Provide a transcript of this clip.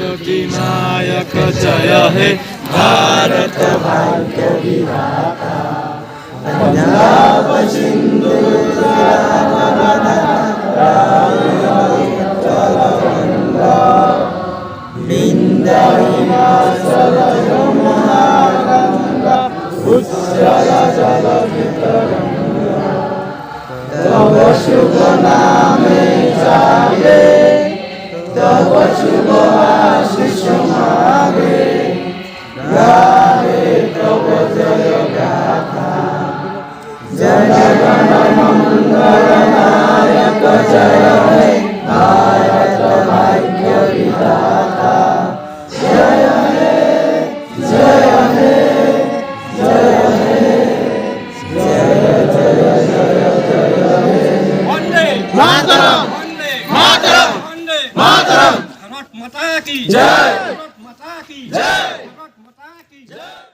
विनायक जय हे भारत भाग्य विधाता पंजाब सिंधु विंध्य हिमाचल यमुना गंगा उच्चल जल तरंगा तव शुभ नामे जागे तव शुभ आशीष मागे गावे तव जय गाथा जय गण मंगल नायक जय हे भारत भाग्य विधाता जय हे जय हे जय हे जय जय जय जय हे वंदे मातरम वंदे मातरम वंदे मातरम भारत माता की जय भारत माता की जय भारत माता की जय।